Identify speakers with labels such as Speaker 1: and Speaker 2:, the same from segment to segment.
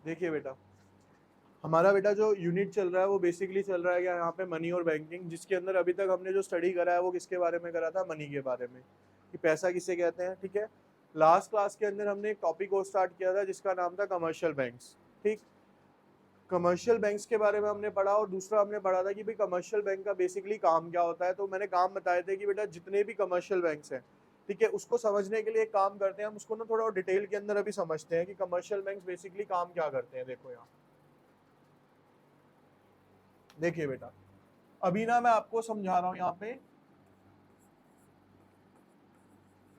Speaker 1: देखिए बेटा, हमारा बेटा जो यूनिट चल रहा है वो बेसिकली चल रहा है यहाँ पे मनी और बैंकिंग, जिसके अंदर अभी तक हमने जो स्टडी करा है वो किसके बारे में करा था, मनी के बारे में, कि पैसा किसे कहते हैं। ठीक है, लास्ट क्लास के अंदर हमने एक टॉपिक और स्टार्ट किया था जिसका नाम था कमर्शियल बैंक्स। ठीक, कमर्शियल बैंक्स के बारे में हमने पढ़ा और दूसरा हमने पढ़ा था कि भाई कमर्शियल बैंक का बेसिकली काम क्या होता है। तो मैंने काम बताए थे कि बेटा जितने भी कमर्शियल बैंक्स हैं, ठीक है, उसको समझने के लिए एक काम करते हैं हम, उसको ना थोड़ा डिटेल के अंदर अभी समझते हैं कि कमर्शियल बैंक्स बेसिकली काम क्या करते हैं। देखो यहाँ, देखिए बेटा, अभी ना मैं आपको समझा रहा हूं यहाँ पे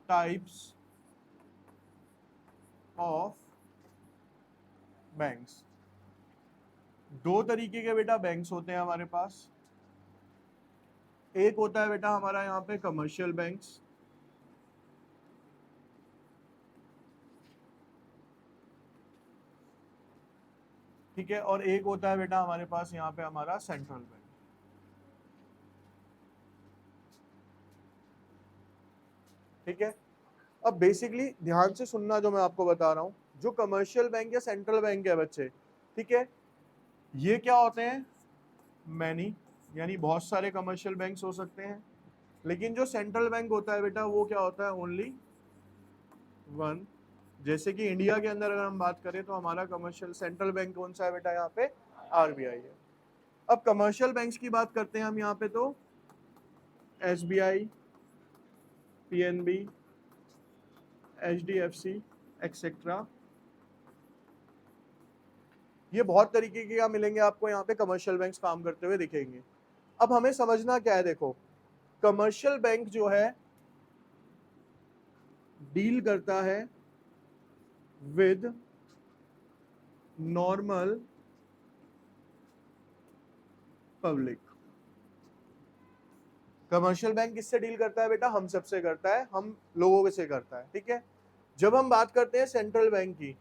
Speaker 1: टाइप्स ऑफ बैंक्स। दो तरीके के बेटा बैंक्स होते हैं हमारे पास। एक होता है बेटा हमारा यहाँ पे कमर्शियल बैंक्स, ठीक है, और एक होता है बेटा हमारे पास यहाँ पे हमारा सेंट्रल बैंक। ठीक है, अब बेसिकली ध्यान से सुनना जो मैं आपको बता रहा हूं, जो कमर्शियल बैंक या सेंट्रल बैंक है बच्चे, ठीक है, ये क्या होते हैं, मैनी, यानी बहुत सारे कमर्शियल बैंक्स हो सकते हैं। लेकिन जो सेंट्रल बैंक होता है बेटा वो क्या होता है, ओनली वन। जैसे कि इंडिया के अंदर अगर हम बात करें तो हमारा कमर्शियल सेंट्रल बैंक कौन सा है बेटा, यहाँ पे आरबीआई है। अब कमर्शियल बैंक्स की बात करते हैं हम यहाँ पे, तो एसबीआई, पीएनबी, एचडीएफसी एक्सेट्रा, ये बहुत तरीके के मिलेंगे आपको यहाँ पे कमर्शियल बैंक्स काम करते हुए दिखेंगे। अब हमें समझना क्या है, देखो कमर्शियल बैंक जो है डील करता है with normal public. Commercial bank किससे डील करता है बेटा, हम सबसे करता है, हम लोगों से करता है। ठीक है, जब हम बात करते हैं सेंट्रल बैंक की,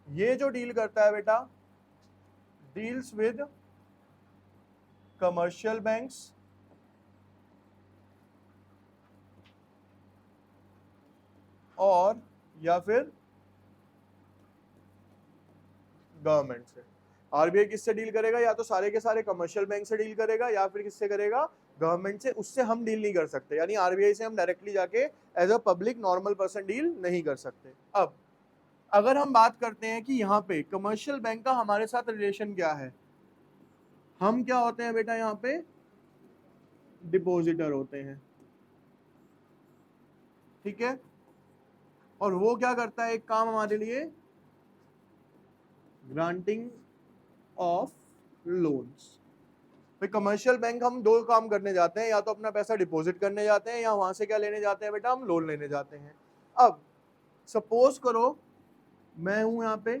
Speaker 1: ये जो डील करता है बेटा, डील्स विद कमर्शियल बैंक्स और या फिर गवर्नमेंट से। आरबीआई किससे डील करेगा, या तो सारे के सारे कमर्शियल बैंक से डील करेगा या फिर किससे करेगा, गवर्नमेंट से। उससे हम डील नहीं कर सकते, यानी आरबीआई से हम डायरेक्टली जाके as a public normal person deal नहीं कर सकते। अब अगर हम बात करते हैं कि यहाँ पे कमर्शियल बैंक का हमारे साथ रिलेशन क्या है, हम क्या होते हैं बेटा यहाँ पे, डिपॉजिटर होते हैं। ठीक है, और वो क्या करता है, एक काम हमारे लिए, ग्रांटिंग ऑफ लोन्स। भाई कमर्शियल बैंक हम दो काम करने जाते हैं, या तो अपना पैसा डिपॉजिट करने जाते हैं या वहां से क्या लेने जाते हैं बेटा, हम लोन लेने जाते हैं। अब सपोज करो मैं हूं यहाँ पे,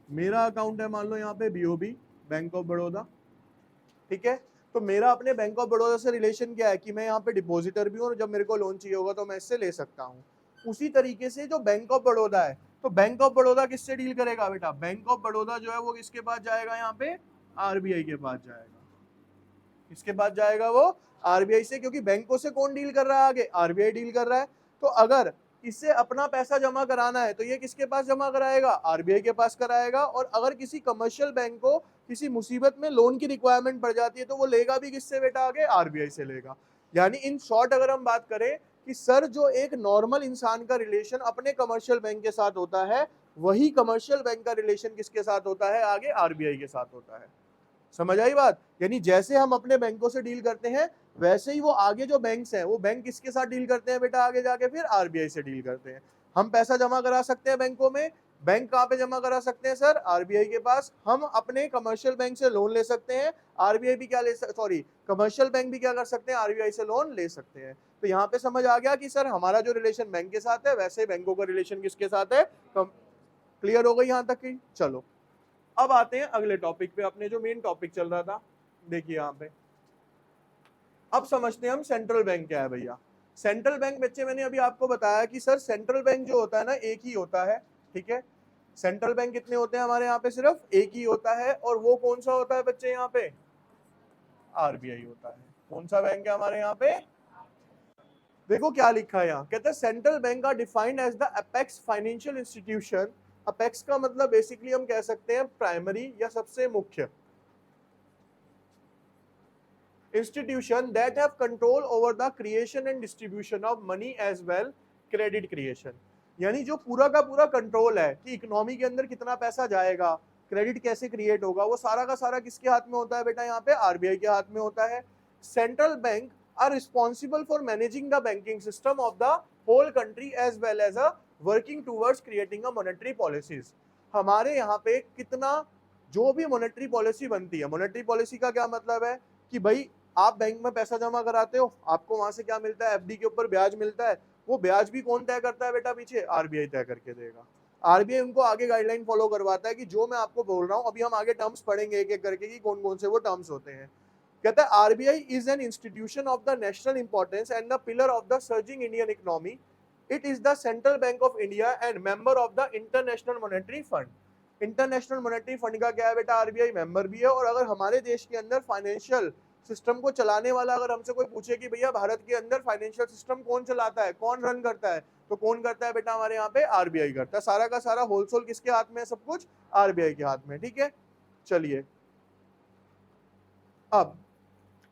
Speaker 1: मेरा अकाउंट है मान लो यहाँ पे बीओबी, बैंक ऑफ बड़ौदा। ठीक है, तो मेरा अपने बैंक ऑफ बड़ौदा से रिलेशन क्या है कि मैं यहाँ पे डिपॉजिटर भी हूँ और जब मेरे को लोन चाहिए होगा तो मैं इससे ले सकता हूँ। उसी तरीके से जो बैंक ऑफ बड़ौदा है, तो बैंक ऑफ बड़ौदा किससे डील करेगा बेटा, बैंक ऑफ बड़ौदा जो है वो किसके पास जाएगा, यहाँ पे आरबीआई के पास जाएगा। किसके पास जाएगा वो, आरबीआई से, क्योंकि बैंकों से कौन डील कर रहा है आगे, आरबीआई डील कर रहा है। तो अगर इससे अपना पैसा जमा कराना है तो ये किसके पास जमा कराएगा, आरबीआई के पास कराएगा। और अगर किसी कमर्शियल बैंक को किसी मुसीबत में लोन की रिक्वायरमेंट पड़ जाती है तो वो लेगा भी किससे बेटा, आगे आरबीआई से लेगा। यानी इन शॉर्ट अगर हम बात करें कि सर जो एक नॉर्मल इंसान का रिलेशन अपने कमर्शियल बैंक के साथ होता है, वही कमर्शियल बैंक का रिलेशन किसके साथ होता है, आगे आरबीआई के साथ होता है। समझ आई बात, यानी जैसे हम अपने बैंकों से डील करते हैं वैसे ही वो आगे जो बैंक्स हैं वो बैंक किसके साथ डील करते हैं बेटा, आगे जाके फिर आरबीआई से डील करते हैं। हम पैसा जमा करा सकते हैं बैंकों में, बैंक कहाँ पे जमा करा सकते हैं सर, आरबीआई के पास। हम अपने कमर्शियल बैंक से लोन ले सकते हैं, आरबीआई भी क्या ले सॉरी कमर्शियल बैंक भी क्या कर सकते हैं, आरबीआई से लोन ले सकते हैं। तो यहाँ पे समझ आ गया कि सर हमारा जो रिलेशन बैंक के साथ है वैसे बैंकों का रिलेशन किसके साथ है, क्लियर हो गई यहाँ तक की। चलो अब आते हैं अगले टॉपिक पे, अपने जो मेन टॉपिक चल रहा था। देखिए यहाँ पे अब समझते हैं हम सेंट्रल बैंक क्या है भैया। सेंट्रल बैंक बच्चे मैंने अभी आपको बताया कि सर सेंट्रल बैंक जो होता है ना एक ही होता है। ठीक है, सेंट्रल बैंक कितने होते हैं हमारे यहाँ पे, सिर्फ एक ही होता है। और वो कौन सा होता है बच्चे, यहाँ पे आरबीआई होता है। कौन सा बैंक है हमारे यहाँ पे, देखो क्या लिखा है यहाँ, कहते हैं central bank are defined as the apex financial institution apex का मतलब बेसिकली हम कह सकते हैं प्राइमरी या सबसे मुख्य। Institution that have control over the creation and distribution of money as well credit creation, यानी जो पूरा का पूरा कंट्रोल है कि इकोनॉमी के अंदर कितना पैसा जाएगा, क्रेडिट कैसे क्रिएट होगा, वो सारा का सारा किसके हाथ में होता है बेटा, यहाँ पे आरबीआई के हाथ में होता है। Central bank are responsible for managing the banking system of the whole country as well as a working towards creating a monetary policies. हमारे यहाँ पे कितना जो भी मॉनेटरी पॉलिसी बनती है, मॉनेटरी पॉलिसी का क्या मतलब है कि भाई आप बैंक में पैसा जमा कराते हो, आपको वहां से क्या मिलता है, एफडी के ऊपर ब्याज मिलता है, वो ब्याज भी कौन तय करता है बेटा, पीछे आरबीआई तय करके देगा। आरबीआई उनको आगे गाइडलाइन फॉलो करवाता है कि जो मैं आपको बोल रहा हूँ, अभी हम आगे टर्म्स पढ़ेंगे एक एक करके कि कौन कौन से वो टर्म्स होते हैं। कहता है RBI is an institution of the national importance and the pillar of the surging Indian economy. It is the central bank of India and member of the international monetary fund. International monetary fund का क्या है बेटा, RBI member भी है। और अगर हमारे देश के अंदर फाइनेंशियल सिस्टम को चलाने वाला अगर हमसे कोई पूछे कि भैया भारत के अंदर फाइनेंशियल सिस्टम कौन चलाता है, कौन रन करता है, तो कौन करता है बेटा, हमारे यहाँ पे आरबीआई करता है। सारा का सारा होलसेल किसके हाथ में है, सब कुछ आरबीआई के हाथ में। ठीक है, चलिए अब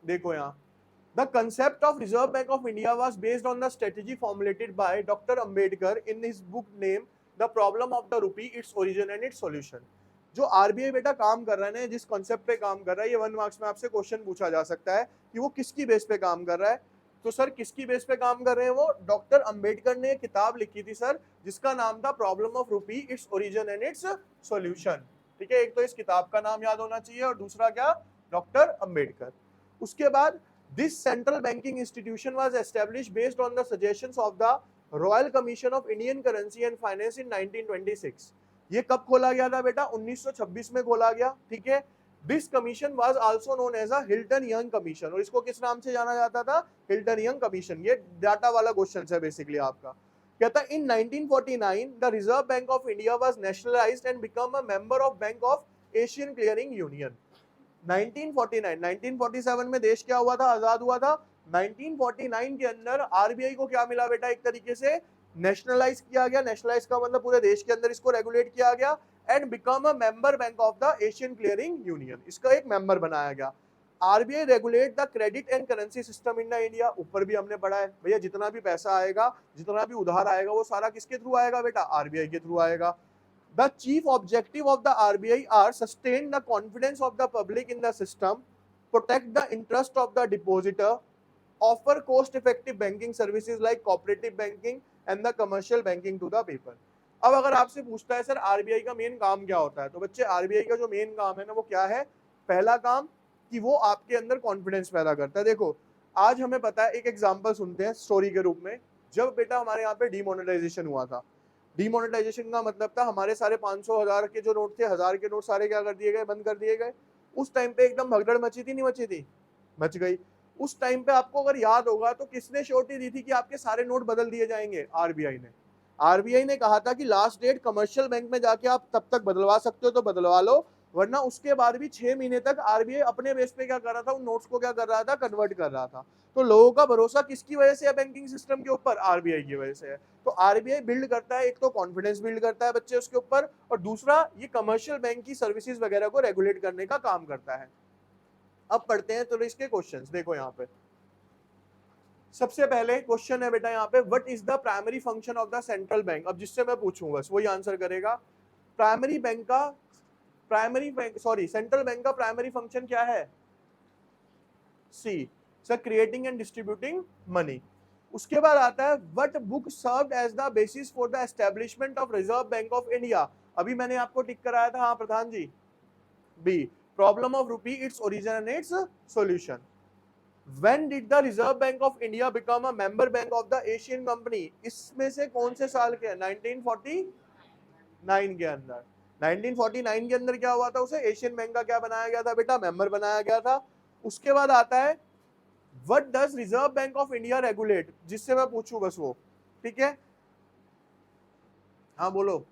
Speaker 1: देखो यहाँ The concept of Reserve Bank of India was based on the strategy formulated by Dr. Ambedkar in his book named The Problem of the Rupee, Its Origin and Its Solution। जो आरबीआई बेटा काम कर रहा है ना, जिस concept पे काम कर रहा है, ये 1 मार्क्स में आपसे क्वेश्चन पूछा जा सकता है कि वो किसकी बेस पे काम कर रहा है। तो सर किसकी बेस पे काम कर रहे हैं वो, डॉक्टर अंबेडकर ने एक किताब लिखी थी सर जिसका नाम था problem of rupee, it's origin and it's solution. ठीक है, एक तो इस किताब का नाम याद होना चाहिए और दूसरा क्या, डॉक्टर अंबेडकर। उसके बाद This central banking institution was established based on the suggestions of the Royal Commission of Indian Currency and Finance in 1926। ये कब खोला गया था बेटा, 1926 में खोला गया। ठीक है, This commission was also known as a Hilton Young Commission, और इसको किस नाम से जाना जाता था, Hilton Young Commission। ये डाटा वाला क्वेश्चन है बेसिकली आपका। कहता है in 1949 the Reserve Bank of India was nationalized and become a member of Bank of Asian Clearing Union। 1947 में देश क्या हुआ था, आजाद हुआ था। 1949 के अंदर आरबीआई को क्या मिला बेटा, एक तरीके से नेशनलाइज किया गया। नेशनलाइज का मतलब पूरे देश के अंदर इसको रेगुलेट किया गया and become a member bank of the Asian clearing union, इसका एक मेंबर बनाया गया। RBI regulate the credit and currency system in India, ऊपर भी हमने पढ़ा है भैया, जितना भी पैसा आएगा, जितना भी उधार आएगा, वो सारा किसके थ्रू आएगा बेटा, आरबीआई के थ्रू आएगा। The chief objective of the RBI are sustain the confidence of the public in the system, protect the interest of the depositor, offer cost-effective banking services like cooperative banking and the commercial banking to the people। अब अगर आपसे पूछता है sir RBI का main काम क्या होता है, तो बच्चे आरबीआई का जो मेन काम है ना वो क्या है, पहला काम कि वो आपके अंदर कॉन्फिडेंस पैदा करता है। देखो आज हमें पता है, एक एग्जांपल सुनते हैं स्टोरी के रूप में। जब बेटा हमारे यहाँ पे डीमोनेटाइजेशन हुआ था, डीमोनेटाइजेशन का मतलब था हमारे सारे 500 1000 के जो नोट थे, 1000 के नोट सारे क्या कर दिए गए, बंद कर दिए गए। उस टाइम पे एकदम भगदड़ मची थी, नहीं मची थी, मच गई। उस टाइम पे आपको अगर याद होगा तो किसने श्योरिटी दी थी कि आपके सारे नोट बदल दिए जाएंगे, आरबीआई ने। आरबीआई ने कहा था कि लास्ट डेट कमर्शियल बैंक में जाके आप तब तक बदलवा सकते हो तो बदलवा लो, वरना उसके बाद भी 6 महीने तक आरबीआई अपने बेस पे क्या कर रहा था, उन नोट्स को क्या कर रहा था, कन्वर्ट कर रहा था। तो लोगों का भरोसा किसकी वजह से है बैंकिंग सिस्टम के ऊपर, आरबीआई की वजह से है। तो आरबीआई बिल्ड करता है, एक तो कॉन्फिडेंस बिल्ड करता है बच्चे उसके ऊपर, और दूसरा ये कमर्शियल बैंक की सर्विसेज वगैरह को रेगुलेट करने का काम करता है। अब पढ़ते हैं तो इसके क्वेश्चंस, देखो यहाँ पे सबसे पहले क्वेश्चन है बेटा यहाँ पे, what is the primary function of the central bank. अब जिससे मैं पूछूं बस वही आंसर करेगा। प्राइमरी बैंक का सेंट्रल बैंक का प्राइमरी फंक्शन क्या है, C sir, creating and distributing money. उसके बाद आता है what book served as the basis for the establishment of Reserve Bank of India. अभी मैंने आपको टिक कराया था, हाँ Pradhan ji, B problem of rupee, it's origin and it's solution. When did the Reserve Bank of India become a member bank of the Asian Company? इसमें से कौन से साल के, 1949 के अंदर। 1949 के अंदर क्या हुआ था, उसे एशियन बैंक का क्या बनाया गया था बेटा, मेंबर बनाया गया था। उसके बाद आता है what does reserve Bank of India regulate, जिससे मैं पूछूं बस वो, ठीक है, हाँ बोलो,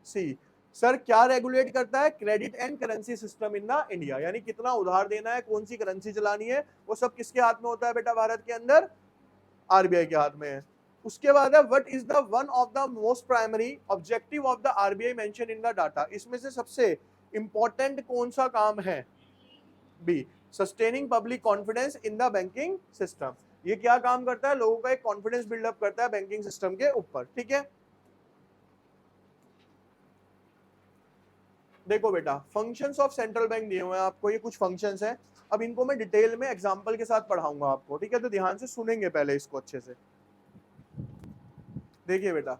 Speaker 1: सी सर, क्या रेगुलेट करता है, credit and currency system in the India, यानी कितना उधार देना है, कौन सी करेंसी चलानी है, वो सब किसके हाथ में होता है बेटा, भारत के अंदर आरबीआई के हाथ में है। उसके बाद है what is the one of the most primary objective of the RBI mention in the data, इसमें से सबसे इंपॉर्टेंट कौन सा काम है? B, sustaining public confidence in the banking system. ये क्या काम करता है? लोगों का एक कॉन्फिडेंस बिल्डअप करता है बैंकिंग सिस्टम के ऊपर। ठीक है, देखो बेटा फंक्शंस ऑफ सेंट्रल बैंक दिए हुए हैं आपको, ये कुछ फंक्शंस हैं। अब इनको मैं डिटेल में एग्जांपल के साथ पढ़ाऊंगा आपको, ठीक है? तो ध्यान से सुनेंगे पहले इसको अच्छे से। देखिए बेटा,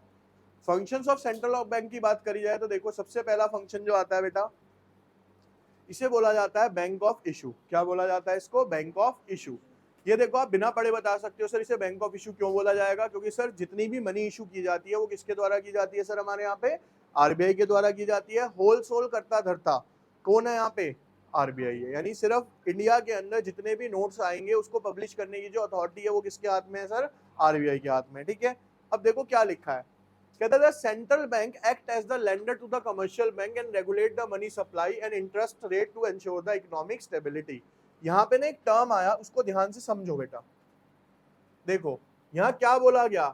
Speaker 1: functions of central of bank की बात करी जाए तो देखो सबसे पहला फंक्शन जो आता है बेटा, इसे बोला जाता है बैंक ऑफ इशू। क्या बोला जाता है इसको? Bank of issue. ये देखो आप बिना पढ़े बता सकते हो सर इसे बैंक ऑफ इशू क्यों बोला जाएगा, क्योंकि सर जितनी भी मनी इशू की जाती है वो किसके द्वारा की जाती है? सर हमारे यहाँ पे आरबीआई के द्वारा की जाती है। होल सोल करता धरता कौन है यहाँ पे? आरबीआई है। यानी सिर्फ इंडिया के अंदर जितने भी नोट्स आएंगे उसको पब्लिश करने की जो अथॉरिटी है वो किसके हाथ में है? सर आरबीआई के हाथ में। ठीक है, अब देखो क्या लिखा है, कहता है central bank act as the lender to the commercial bank and regulate the money supply and interest rate to ensure the economic stability. यहाँ पे ना एक टर्म आया, उसको ध्यान से समझो बेटा। देखो यहाँ क्या बोला गया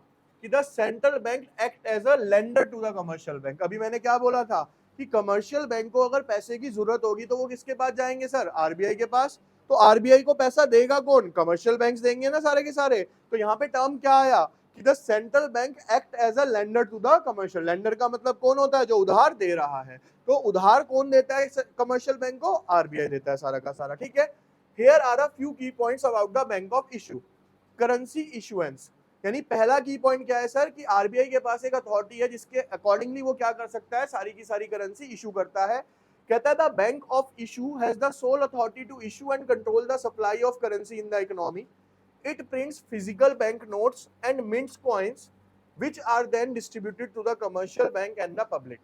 Speaker 1: कि the central bank act as a lender to the commercial bank. अभी मैंने क्या बोला था कि कमर्शियल बैंक को अगर पैसे की जरूरत होगी तो वो किसके पास जाएंगे? सर आरबीआई के पास। तो आरबीआई को पैसा देगा कौन? कमर्शियल बैंक्स देंगे ना सारे के सारे। तो यहाँ पे टर्म क्या आया कि the central bank act as a lender to the commercial. Lender का मतलब कौन होता है? जो उधार दे रहा है। तो उधार कौन देता है कमर्शियल बैंक को? आरबीआई देता है सारा का सारा। ठीक है, हियर आर अ फ्यू की points about the bank of issue. Currency issuance, यानी पहला की पॉइंट क्या है सर कि आरबीआई के पास एक अथॉरिटी है जिसके अकॉर्डिंगली वो क्या कर सकता है? सारी की सारी करेंसी इशू करता है। कहता है the bank of issue has the sole authority to issue and control the supply of currency in the economy. It prints physical bank notes and mints coins which are then distributed to the commercial bank and the public।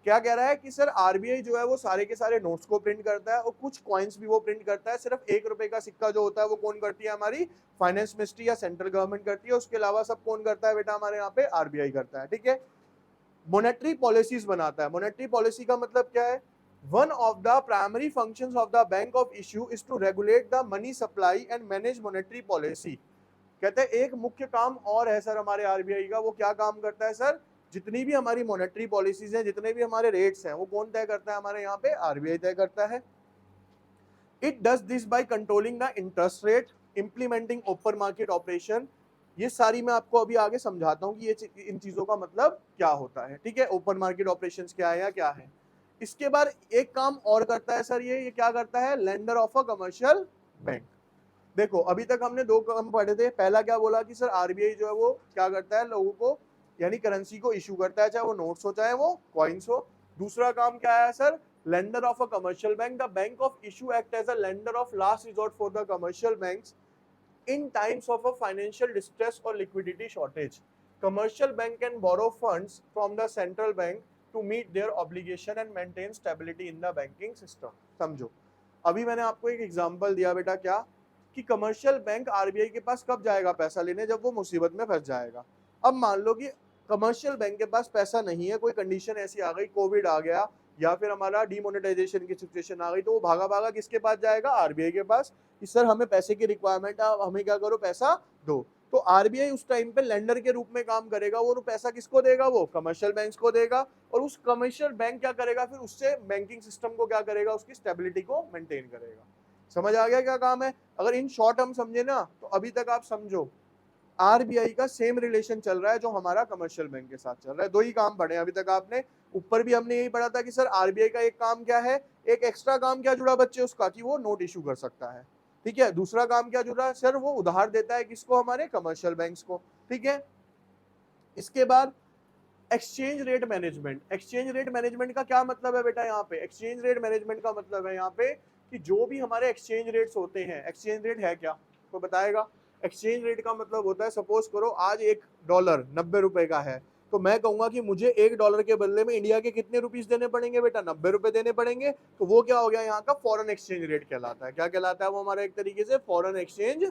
Speaker 1: क्या कह रहा है कि sir RBI जो है वो सारे के सारे नोट्स को प्रिंट करता है और कुछ कॉइन्स भी वो प्रिंट करता है। सिर्फ 1 रुपए का सिक्का जो होता है वो कौन करती है? हमारी फाइनेंस मिनिस्ट्री या सेंट्रल गवर्नमेंट करती है। उसके अलावा सब कौन करता है बेटा? हमारे यहाँ पे आरबीआई करता है। ठीक है, मॉनेटरी पॉलिसीज बनाता है। मॉनेटरी पॉलिसी का मतलब क्या है? One of the primary functions of the bank of issue is to regulate the money supply and manage monetary policy. कहते हैं एक मुख्य काम और है सर हमारे आरबीआई का। वो क्या काम करता है सर? जितनी भी हमारी मॉनेटरी पॉलिसीज हैं, जितने भी हमारे रेट्स हैं, वो कौन तय करता है? हमारे यहाँ पे आरबीआई तय करता है। It does this by controlling the interest rate, implementing open market operation. ये सारी मैं आपको अभी आगे समझाता हूँ कि ये इन चीजों का मतलब क्या होता है। ठीक है, ओपन मार्केट ऑपरेशंस क्या है या क्या है। इसके बाद एक काम और करता है सर ये क्या करता है? Lender of a commercial bank. देखो अभी तक हमने दो काम पढ़े थे। पहला क्या बोला कि सर आरबीआई जो है वो क्या करता है? लोगों को यानी करेंसी को इशू करता है, चाहे वो नोट्स हो चाहे वो कॉइन्स हो। दूसरा काम क्या है sir? Lender of a commercial bank. The bank of issue act as a lender of last resort for the commercial banks in times of a financial distress or liquidity shortage. Commercial bank can borrow funds from the central bank to meet their obligation and maintain stability in the banking system। समझो, अभी मैंने आपको एक example दिया बेटा, क्या कि commercial bank RBI के पास कब जाएगा पैसा लेने? जब वो मुसीबत में फंस जाएगा। अब मान लो कि कमर्शियल बैंक के पास पैसा नहीं है, कोई कंडीशन ऐसी आ गई, कोविड आ गया या फिर हमारा डीमोनेटाइजेशन की सिचुएशन आ गई, तो वो भागा भागा किसके पास जाएगा? आरबीआई के पास कि सर हमें पैसे की रिक्वायरमेंट है, हमें क्या करो? पैसा दो। तो आरबीआई उस टाइम पे लेंडर के रूप में काम करेगा। वो पैसा किसको देगा? वो कमर्शियल बैंक्स को देगा। और उस कमर्शियल बैंक क्या करेगा? फिर उससे बैंकिंग सिस्टम को क्या करेगा? उसकी स्टेबिलिटी को मेंटेन करेगा। समझ आ गया क्या काम है? अगर इन शॉर्ट हम समझे ना तो अभी तक आप समझो आरबीआई का सेम रिलेशन चल रहा है जो हमारा कमर्शियल बैंक के साथ चल रहा है। दो ही काम पढ़े अभी तक आपने। ऊपर भी हमने यही पढ़ा था कि सर आरबीआई का एक काम क्या है, एक एक्स्ट्रा काम क्या जुड़ा बच्चे उसका, कि वो नोट इशू कर सकता है। ठीक है, दूसरा काम क्या जुड़ा है सर? वो उधार देता है किसको? हमारे कमर्शियल बैंक्स को। ठीक है, इसके बाद exchange rate management. Exchange rate management का क्या मतलब है बेटा? यहाँ पे एक्सचेंज रेट मैनेजमेंट का मतलब है यहाँ पे कि जो भी हमारे एक्सचेंज रेट्स होते हैं, एक्सचेंज रेट है क्या? तो बताएगा। एक्सचेंज रेट का मतलब होता है, सपोज करो आज $1 90 का है, तो मैं कहूंगा कि मुझे $1 के बदले में इंडिया के कितने रुपीस देने पड़ेंगे बेटा? 90 रुपए देने पड़ेंगे। तो वो क्या हो गया? यहाँ का फॉरेन एक्सचेंज रेट कहलाता है। क्या कहलाता है वो? हमारा एक तरीके से फॉरेन एक्सचेंज।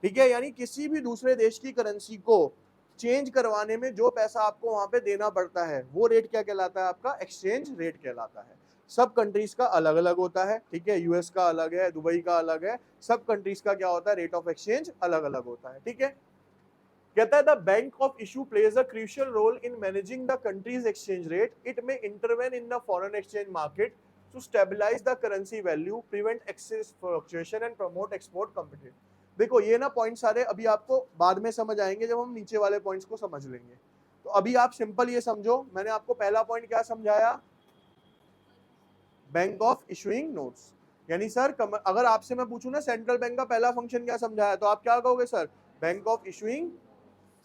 Speaker 1: ठीक है, यानी किसी भी दूसरे देश की करेंसी को चेंज करवाने में जो पैसा आपको वहां पे देना पड़ता है वो रेट क्या कहलाता है? आपका एक्सचेंज रेट कहलाता है। सब कंट्रीज का अलग अलग होता है। ठीक है, यूएस का अलग है, दुबई का अलग है, सब कंट्रीज का क्या होता है? रेट ऑफ एक्सचेंज अलग अलग होता है। ठीक है, कहता है the bank of issue plays a crucial role in managing the country's exchange rate, it may intervene in the foreign exchange market to stabilise the currency value, prevent excess fluctuation and promote export competition. देखो ये ना point सारे अभी आपको बाद में समझ आएंगे जब हम नीचे वाले पॉइंट्स को समझ लेंगे। तो अभी आप सिंपल ये समझो, मैंने आपको पहला पॉइंट क्या समझाया, बैंक ऑफ इशूइंग नोट्स। यानी सर अगर आपसे मैं पूछूं ना सेंट्रल बैंक का पहला फंक्शन क्या समझाया, तो आप क्या कहोगे सर, बैंक ऑफ इशूइंग।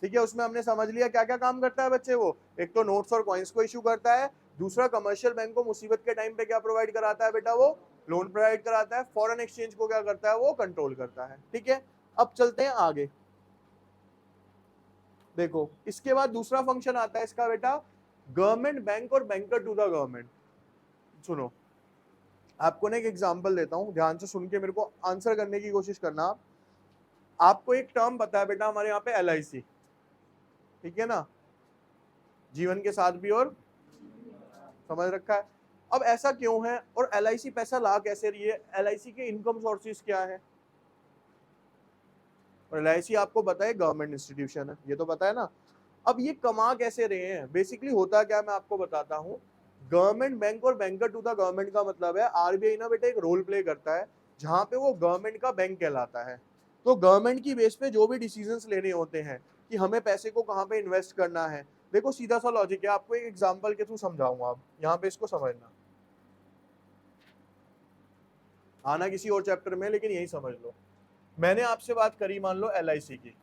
Speaker 1: ठीक है, उसमें हमने समझ लिया क्या क्या काम करता है बच्चे, वो एक तो नोट्स और कॉइन्स को इशू करता है, दूसरा कमर्शियल बैंक को मुसीबत के टाइम पे क्या प्रोवाइड कराता है बेटा, वो लोन प्रोवाइड कराता है, फॉरेन एक्सचेंज को क्या करता है, वो कंट्रोल करता है। ठीक है, अब चलते हैं आगे। देखो इसके बाद दूसरा फंक्शन आता है इसका बेटा, गवर्नमेंट बैंक और बैंकर टू द गवर्नमेंट। सुनो आपको ना एक एग्जांपल देता हूं, ध्यान से सुन के मेरे को आंसर करने की कोशिश करना। आपको एक टर्म पता है बेटा हमारे यहाँ पे LIC, ठीक है ना, जीवन के साथ भी और समझ रखा है। अब ऐसा क्यों है और LIC पैसा ला कैसे रही है, LIC के इनकम सोर्सेज क्या है। और LIC आपको पता है गवर्नमेंट इंस्टीट्यूशन है, ये तो पता है ना। अब ये कमा कैसे रहे हैं, बेसिकली होता क्या मैं आपको बताता हूँ। गवर्नमेंट बैंक और बैंकर टू द गवर्नमेंट का मतलब है RBI ना बेटा एक रोल प्ले करता है जहां पे वो गवर्नमेंट का बैंक कहलाता है। तो गवर्नमेंट की बेस पे जो भी डिसीजंस लेने होते हैं कि हमें पैसे को कहाँ पे इन्वेस्ट करना है, देखो सीधा सा लॉजिक है, आपको एक एग्जांपल के थ्रू समझाऊंगा, आप यहाँ पे इसको समझना, आना किसी और चैप्टर में लेकिन यही समझ लो। मैंने आपसे बात करी मान लो LIC की,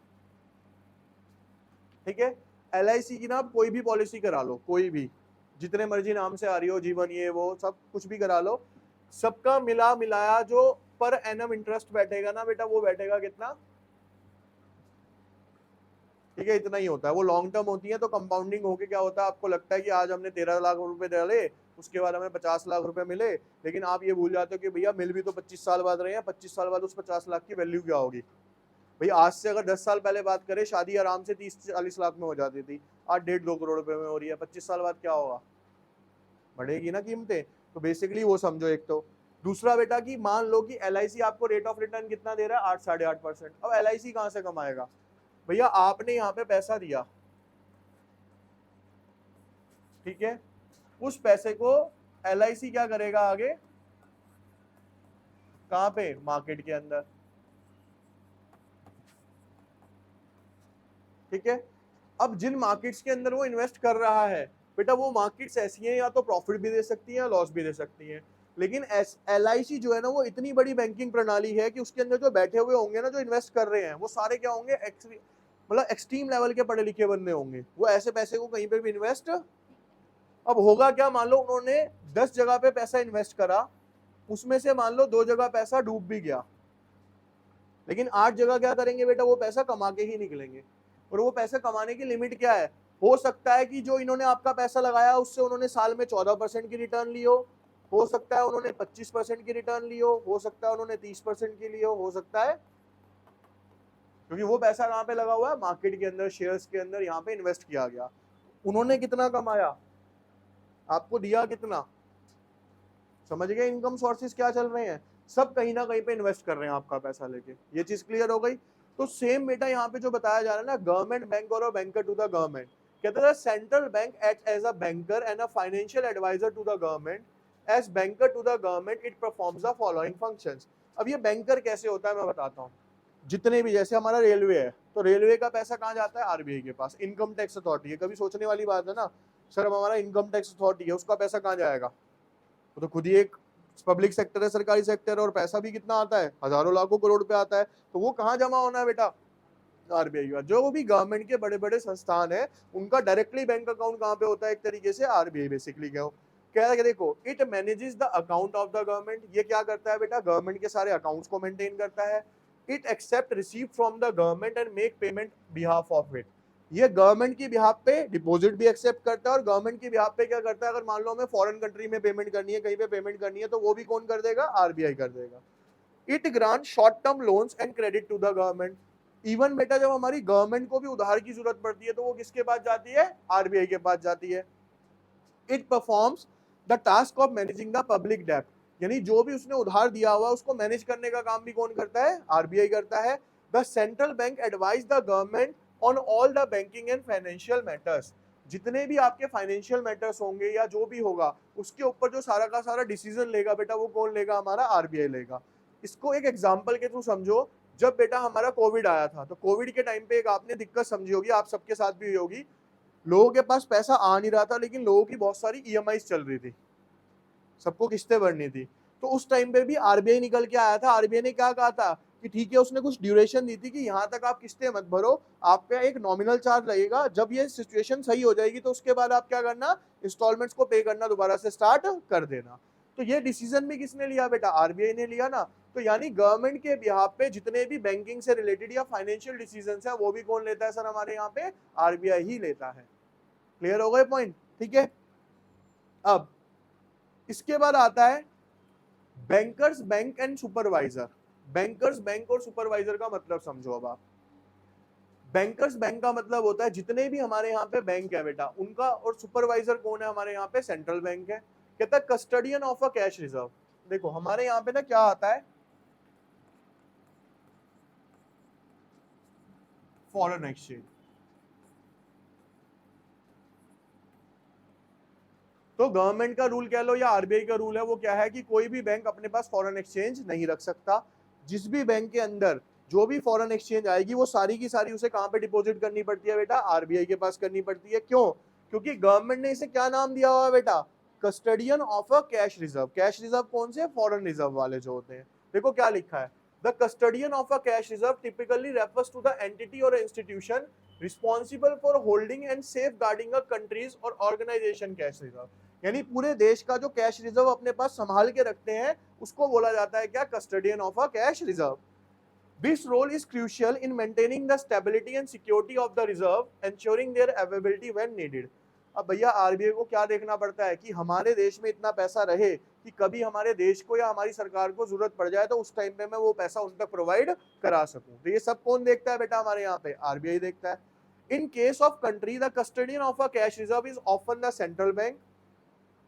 Speaker 1: ठीक है, LIC की ना आप कोई भी पॉलिसी करा लो, कोई भी जितने मर्जी नाम से आ रही हो, जीवन ये वो सब कुछ भी करा लो, सबका मिला मिलाया जो पर एनम इंटरेस्ट बैठेगा ना बेटा, वो बैठेगा कितना, ठीक है, इतना ही होता है। वो लॉन्ग टर्म होती है तो कंपाउंडिंग होके क्या होता है, आपको लगता है कि आज हमने 13 लाख रुपए डाले, उसके बाद हमें 50 लाख रुपए मिले, लेकिन आप ये भूल जाते हो कि भैया मिल भी तो 25 साल बाद रहे हैं, 25 साल बाद उस 50 लाख की वैल्यू क्या होगी। भाई आज से अगर 10 साल पहले बात करें, शादी आराम से 30-40 लाख में हो जाती थी, आज 1.5-2 करोड़ रुपए में हो रही है, 25 साल बाद क्या होगा, बढ़ेगी ना कीमतें। तो बेसिकली वो समझो एक तो। दूसरा बेटा कि मान लो कि LIC आपको रेट ऑफ रिटर्न कितना दे रहा है, 8-8.5%। अब LIC कहां से कमाएगा, भैया आपने यहाँ पे पैसा दिया, ठीक है, उस पैसे को LIC क्या करेगा आगे, कहां पे, मार्केट के अंदर, ठीक है। अब जिन मार्केट्स के अंदर वो इन्वेस्ट कर रहा है बेटा, वो मार्केट्स ऐसी हैं या तो प्रॉफिट भी दे सकती हैं या लॉस भी दे सकती हैं, लेकिन LIC जो है ना वो इतनी बड़ी बैंकिंग प्रणाली है कि उसके अंदर जो बैठे हुए होंगे ना, जो इन्वेस्ट कर रहे हैं, वो सारे क्या होंगे, मतलब एक्सट्रीम लेवल के पढ़े लिखे बंदे होंगे, वो ऐसे पैसे को कहीं पे भी इन्वेस्ट। अब होगा क्या, मान लो उन्होंने 10 जगह पे पैसा इन्वेस्ट करा, उसमें से मान लो 2 जगह पैसा डूब भी गया, लेकिन 8 जगह क्या करेंगे बेटा, वो पैसा कमा के ही निकलेंगे। और वो पैसा कमाने की लिमिट क्या है, हो सकता है कि जो इन्होंने आपका पैसा लगाया उससे उन्होंने साल में 14% की रिटर्न ली हो सकता है उन्होंने 25% की रिटर्न ली हो सकता है उन्होंने 30% की ली हो सकता है, क्योंकि वो पैसा कहाँ पे लगा हुआ है, मार्केट के अंदर, शेयर्स के अंदर, यहाँ पे इन्वेस्ट किया गया। उन्होंने कितना कमाया, आपको दिया कितना, समझ गए इनकम सोर्सेज क्या चल रहे हैं, सब कहीं ना कहीं पे इन्वेस्ट कर रहे हैं आपका पैसा लेके, ये चीज क्लियर हो गई। तो सेम बेटा यहाँ पे जो बताया जा रहा है ना, गवर्नमेंट बैंक और बैंकर टू द गवर्नमेंट, कहते हैं central bank act as a banker and a financial advisor to the government, as banker to the government it performs the following functions. अब ये बैंकर कैसे होता है मैं बताता हूँ। जितने भी, जैसे हमारा रेलवे है, तो रेलवे का पैसा कहाँ जाता है, RBI के पास, इनकम टैक्स अथॉरिटी है। कभी सोचने वाली बात है ना, सर हमारा इनकम टैक्स अथॉरिटी है, उसका पैसा कहाँ जाएगा, वो तो खुद ही एक पब्लिक सेक्टर है, सरकारी सेक्टर है, और पैसा भी कितना आता है, हजारों लाखों करोड़ रुपए आता है, तो वो कहाँ जमा होना है बेटा, RBI का। जो भी गवर्नमेंट के बड़े बड़े संस्थान है उनका डायरेक्टली बैंक अकाउंट कहाँ पे होता है, एक तरीके से RBI बेसिकली कह रहा है। देखो it manages the account of the government, ये क्या करता है बेटा, गवर्नमेंट के सारे अकाउंट्स को मेंटेन करता है। It accept receive from the government and make payment behalf of it, ये गवर्नमेंट की बिहाफ पे डिपॉजिट भी एक्सेप्ट करता है, और गवर्नमेंट की बिहाफ पे क्या करता है, अगर मान लो हमें फॉरेन कंट्री में पेमेंट करनी है, कहीं पे पेमेंट करनी है, तो वो भी कौन कर देगा, RBI कर देगा। It grant short term loans and credit to the government, even बेटा जब हमारी गवर्नमेंट को भी उधार की जरूरत पड़ती है तो वो किसके पास जाती है, RBI के पास जाती है। It performs the task of managing the public डेब्ट, यानी जो भी उसने उधार दिया हुआ उसको मैनेज करने का काम भी कौन करता है, RBI करता है। The central bank advise the government on all the banking and financial matters. जितने भी आपके फाइनेंशियल मैटर्स होंगे या जो भी होगा उसके ऊपर जो सारा का सारा डिसीजन लेगा बेटा वो कौन लेगा, हमारा आरबीआई लेगा। इसको एक एग्जांपल के थ्रू समझो। जब बेटा हमारा कोविड आया था तो कोविड के टाइम पे एक आपने दिक्कत समझी होगी, आप सबके साथ भी हुई होगी, लोगों के पास पैसा आ नहीं रहा था लेकिन लोगों की बहुत सारी ईएमआई चल रही थी, सबको किस्तें भरनी थी। तो उस टाइम पे भी आरबीआई निकल के आया था। आरबीआई ने क्या कहा था कि ठीक है, उसने कुछ ड्यूरेशन दी थी कि यहाँ तक आप किस्तें मत भरो, आप पे एक नॉमिनल चार्ज लगेगा, जब ये सिचुएशन सही हो जाएगी तो उसके बाद आप क्या करना, इंस्टॉलमेंट्स को पे करना दोबारा से स्टार्ट कर देना। तो ये डिसीजन भी किसने लिया बेटा, आरबीआई ने लिया ना। तो यानी गवर्नमेंट के बिहाफ पे जितने भी बैंकिंग से रिलेटेड या फाइनेंशियल डिसीजन है वो भी कौन लेता है सर, हमारे यहाँ पे आरबीआई ही लेता है। क्लियर हो गए पॉइंट, ठीक है। अब इसके बाद आता है bankers bank and supervisor. Bankers bank और सुपरवाइजर का मतलब समझो। अब आप बैंकर्स बैंक का मतलब होता है जितने भी हमारे यहाँ पे बैंक है बेटा उनका, और सुपरवाइजर कौन है हमारे यहाँ पे, सेंट्रल बैंक है। कहता है custodian of a cash reserve. देखो हमारे यहाँ पे ना क्या आता है, फॉरेन एक्सचेंज। तो गवर्नमेंट का रूल कह लो या आरबीआई का रूल है, वो क्या है कि कोई भी बैंक अपने पास फॉरेन एक्सचेंज नहीं रख सकता। जिस भी बैंक के अंदर जो भी फॉरेन एक्सचेंज आएगी वो सारी की सारी उसे कहां पे डिपॉजिट करनी पड़ती है बेटा, आरबीआई के पास करनी पड़ती है। क्यों? क्योंकि गवर्नमेंट ने इसे क्या नाम दिया हुआ है बेटा, custodian of a cash reserve. Cash reserve कौन से, फॉरेन रिजर्व वाले जो होते हैं। देखो क्या लिखा है, the custodian of a cash reserve typically refers to the entity or institution responsible for holding and safeguarding a country's or organisation cash reserve. यानी पूरे देश का जो कैश रिजर्व अपने पास संभाल के रखते हैं उसको बोला जाता है क्या, custodian of a cash reserve. This role is crucial in maintaining the stability and security of the reserve, ensuring their availability when needed. अब भैया आरबीआई को क्या देखना पड़ता है कि हमारे देश में इतना पैसा रहे कि कभी हमारे देश को या हमारी सरकार को जरूरत पड़ जाए तो उस टाइम पे मैं वो पैसा उन तक प्रोवाइड करा सकूं। तो ये सब कौन देखता है बेटा, हमारे यहाँ पे आरबीआई देखता है। In case of country the custodian of a cash reserve is often the central bank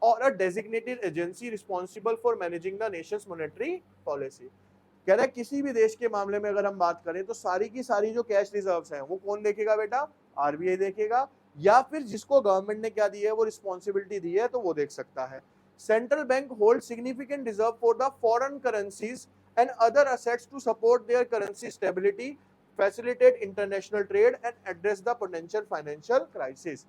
Speaker 1: or a designated agency responsible for managing the nation's monetary policy। कह रहा है किसी भी देश के मामले में अगर हम बात करें तो सारी की सारी जो कैश रिजर्व्स हैं वो कौन देखेगा बेटा, आरबीआई देखेगा, या फिर जिसको गवर्नमेंट ने क्या दी है वो रिस्पॉन्सिबिलिटी दी है तो वो देख सकता है। Central bank hold significant reserve for the foreign currencies and other assets to support their currency stability, facilitate international trade and address the potential financial crisis.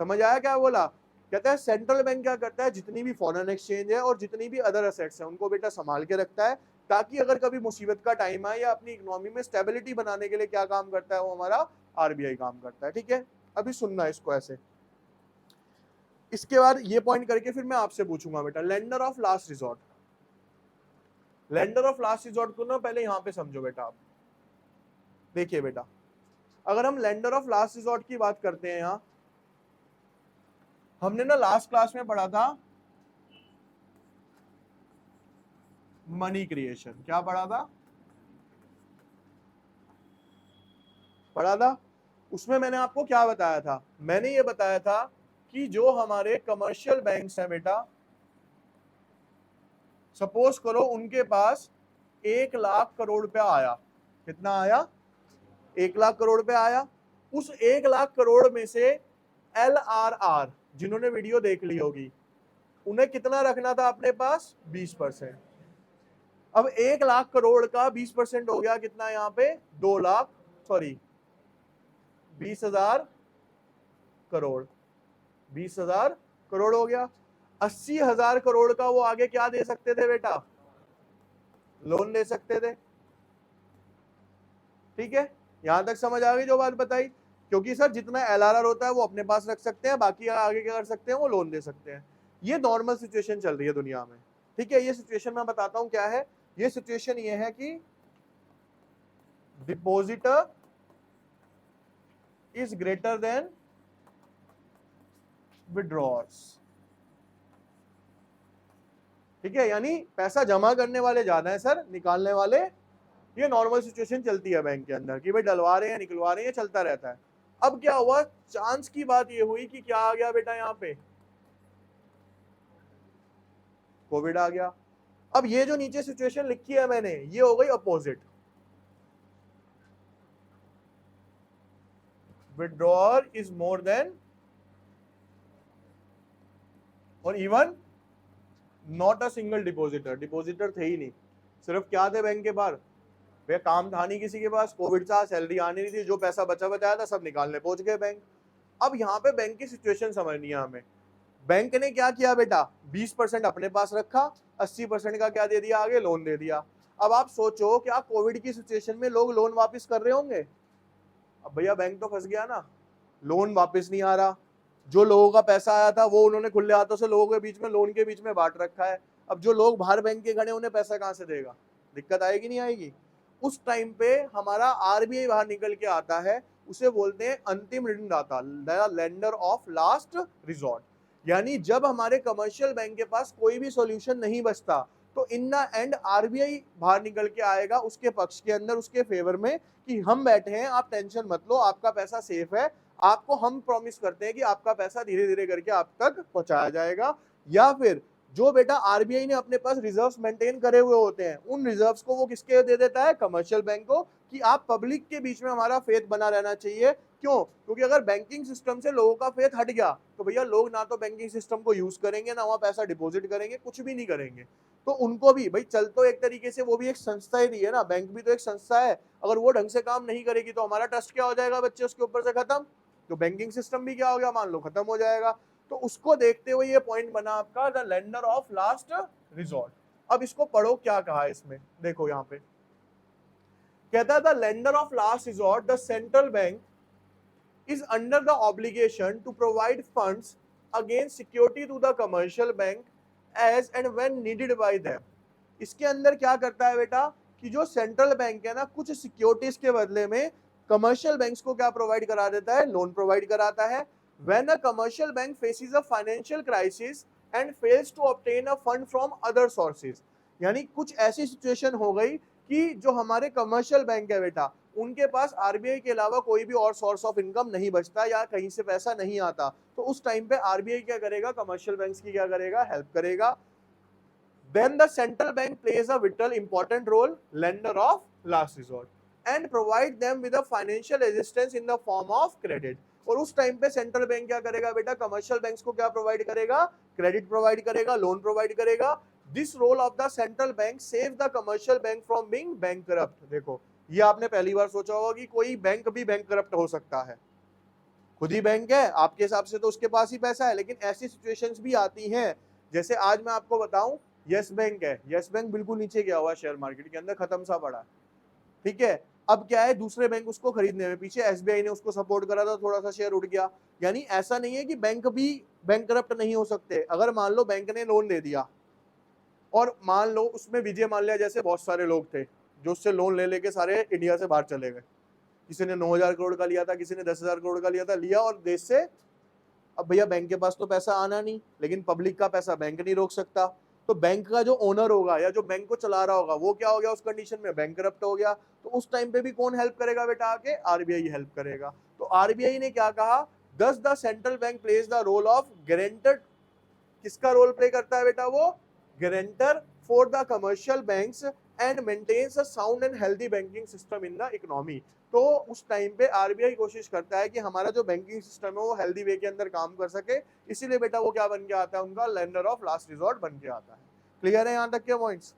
Speaker 1: समझ आया क्या बोला? कहता है सेंट्रल बैंक क्या करता है, जितनी भी फॉरेन एक्सचेंज है और जितनी भी अदर असेट्स हैं उनको बेटा संभाल के रखता है, ताकि अगर कभी मुसीबत का टाइम आए या अपनी इकोनॉमी में स्टेबिलिटी बनाने के लिए क्या काम करता है, वो हमारा आरबीआई काम करता है। ठीक है, अभी सुनना इसको ऐसे। इसके बाद ये पॉइंट करके फिर मैं आपसे पूछूंगा बेटा, lender of last resort. Lender of last resort को ना पहले यहां पे समझो बेटा। आप देखिए बेटा, अगर हम लेंडर ऑफ लास्ट रिजॉर्ट की बात करते हैं, यहां हमने ना लास्ट क्लास में पढ़ा था मनी क्रिएशन। क्या पढ़ा था? पढ़ा था। उसमें मैंने आपको क्या बताया था, मैंने ये बताया था कि जो हमारे कमर्शियल बैंक्स हैं बेटा, सपोज करो उनके पास 1,00,000 करोड़ रुपया आया। कितना आया? 1,00,000 करोड़ रुपया आया। उस 1,00,000 करोड़ में से LRR, जिन्होंने वीडियो देख ली होगी, उन्हें कितना रखना था अपने पास, 20%। अब 1,00,000 करोड़ का 20% हो गया कितना, यहाँ पे 2,00,000, सॉरी 20,000 करोड़। 20,000 करोड़ हो गया। 80,000 करोड़ का वो आगे क्या दे सकते थे बेटा, लोन ले सकते थे। ठीक है, यहां तक समझ आ गई जो बात बताई? क्योंकि सर जितना एलआरआर होता है वो अपने पास रख सकते हैं, बाकी आगे क्या कर सकते हैं, वो लोन दे सकते हैं। ये नॉर्मल सिचुएशन चल रही है दुनिया में। ठीक है, ये सिचुएशन मैं बताता हूं क्या है। ये सिचुएशन ये है कि डिपॉजिटर इज ग्रेटर देन विड्रॉर्स। ठीक है, यानी पैसा जमा करने वाले ज्यादा है सर, निकालने वाले। ये नॉर्मल सिचुएशन चलती है बैंक के अंदर कि भाई डलवा रहे हैं निकलवा रहे हैं, चलता रहता है। अब क्या हुआ, चांस की बात ये हुई कि क्या आ गया बेटा, यहाँ पे कोविड आ गया। अब ये जो नीचे सिचुएशन लिखी है मैंने, ये हो गई अपोजिट। विड्रॉअर इज मोर देन और even not a single depositor, depositor थे ही नहीं, सिर्फ क्या थे बैंक के बाहर, भैया काम था नहीं किसी के पास, कोविड था, सैलरी आनी नहीं थी, जो पैसा बचा बचाया था सब निकालने पहुंच गए बैंक। अब यहाँ पे बैंक की सिचुएशन समझनी है हमें। बैंक ने क्या किया बेटा, 20% अपने पास रखा, 80% का क्या दे दिया, आगे लोन दे दिया। अब आप सोचो क्या कोविड की सिचुएशन में लोग लोन वापस कर रहे होंगे? अब भैया बैंक तो फंस गया ना, लोन वापस नहीं आ रहा, जो लोगों का पैसा आया था वो उन्होंने खुले हाथों से लोगों के बीच में, लोन के बीच में बांट रखा है। अब जो लोग बाहर बैंक के खड़े उन्हें पैसा कहां से देगा? दिक्कत आएगी नहीं आएगी? उस टाइम पे हमारा आरबीआई बाहर निकल के आता है, उसे बोलते हैं अंतिम ऋणदाता, लेंडर ऑफ लास्ट रिजॉर्ट। यानी जब हमारे कमर्शियल बैंक के पास कोई भी सॉल्यूशन नहीं बचता तो इन द एंड आरबीआई बाहर निकल के आएगा उसके पक्ष के अंदर, उसके फेवर में, कि हम बैठे हैं, आप टेंशन मत लो, आपका पैसा सेफ है, आपको हम प्रॉमिस करते हैं कि आपका पैसा धीरे धीरे करके आप तक पहुंचाया जाएगा। या फिर जो बेटा आरबीआई ने अपने पास रिजर्व्स मेंटेन करे हुए होते हैं, उन रिजर्व्स को वो किसके दे देता है, कमर्शियल बैंक को, कि आप पब्लिक के बीच में हमारा फेथ बना रहना चाहिए। क्यों? क्योंकि अगर बैंकिंग सिस्टम से लोगों का फेथ हट गया तो भैया लोग ना तो बैंकिंग सिस्टम को यूज करेंगे, ना वहां पैसा डिपॉजिट करेंगे, कुछ भी नहीं करेंगे। तो उनको भी भाई, चल तो एक तरीके से वो भी एक संस्था ही है ना, बैंक भी तो एक संस्था है, अगर वो ढंग से काम नहीं करेगी तो हमारा ट्रस्ट क्या हो जाएगा बच्चे उसके ऊपर से खत्म, तो बैंकिंग सिस्टम भी क्या हो गया, मान लो खत्म हो जाएगा। तो उसको देखते हुए ये पॉइंट बना आपका, the lender of last resort. अब इसको पढ़ो क्या कहा इसमें, देखो यहाँ पे कहता है the lender of last resort, the central bank is under the obligation to provide funds against security to the commercial bank as and when needed by them। इसके अंदर क्या करता है बेटा कि जो सेंट्रल बैंक है ना, कुछ सिक्योरिटीज के बदले में कमर्शियल बैंक्स को क्या प्रोवाइड करा देता है, लोन प्रोवाइड कराता है। When a commercial bank faces a financial crisis and fails to obtain a fund from other sources, यानी कुछ ऐसी सिचुएशन हो गई कि जो हमारे कमर्शियल बैंक है बेटा, उनके पास आरबीआई के अलावा कोई भी और सोर्स ऑफ इनकम नहीं बचता या कहीं से पैसा नहीं आता, तो उस टाइम पे आरबीआई क्या करेगा, कमर्शियल बैंक्स की क्या करेगा, हेल्प करेगा। Then the central bank plays a vital important role, lender of last resort, and provide them with a financial assistance in the form of credit। और उस टाइम पे सेंट्रल बैंक क्या करेगा बेटा, कमर्शियल बैंक्स को क्या provide करेगा, credit provide करेगा, लोन प्रोवाइड करेगा। This role of the central bank save the commercial bank from being bankrupt. देखो ये आपने पहली बार सोचा होगा कि कोई बैंक भी बैंकरप्ट हो सकता है, खुद ही बैंक है, आपके हिसाब से तो उसके पास ही पैसा है, लेकिन ऐसी सिचुएशंस भी आती हैं। जैसे आज मैं आपको बताऊं, यस बैंक है, यस बैंक बिल्कुल नीचे गया हुआ शेयर मार्केट के अंदर, खत्म सा पड़ा, ठीक है। अब क्या है, दूसरे बैंक उसको खरीदने में पीछे, एसबीआई ने उसको सपोर्ट करा था, थोड़ा सा शेयर उठ गया। यानी ऐसा नहीं है कि बैंक भी बैंकरप्ट नहीं हो सकते। अगर मान लो बैंक ने लोन दे दिया और मान लो उसमें विजय माल्या जैसे बहुत सारे लोग थे जो उससे लोन ले लेके सारे इंडिया से बाहर चले गए, किसी ने 9,000 करोड़ का लिया था, किसी ने 10,000 करोड़ का लिया था, लिया और देश से। अब भैया बैंक के पास तो पैसा आना नहीं, लेकिन पब्लिक का पैसा बैंक नहीं रोक सकता, तो बैंक का जो ओनर होगा या जो बैंक को चला रहा होगा वो क्या हो गया, उस कंडीशन में बैंकरप्ट हो गया। तो उस टाइम पे भी कौन हेल्प करेगा बेटा, आके आरबीआई हेल्प करेगा। तो आरबीआई ने क्या कहा, thus the central bank plays the role of guarantor. किसका रोल प्ले करता है बेटा, वो guarantor for the commercial banks and maintains a sound and healthy banking system in the economy. तो उस टाइम पे आरबीआई कोशिश करता है कि हमारा जो बैंकिंग सिस्टम है वो हेल्दी वे के अंदर काम कर सके, इसीलिए बेटा वो क्या बन के आता है, उनका लेंडर ऑफ लास्ट रिजॉर्ट बन के आता है। क्लियर है यहाँ तक के पॉइंट्स?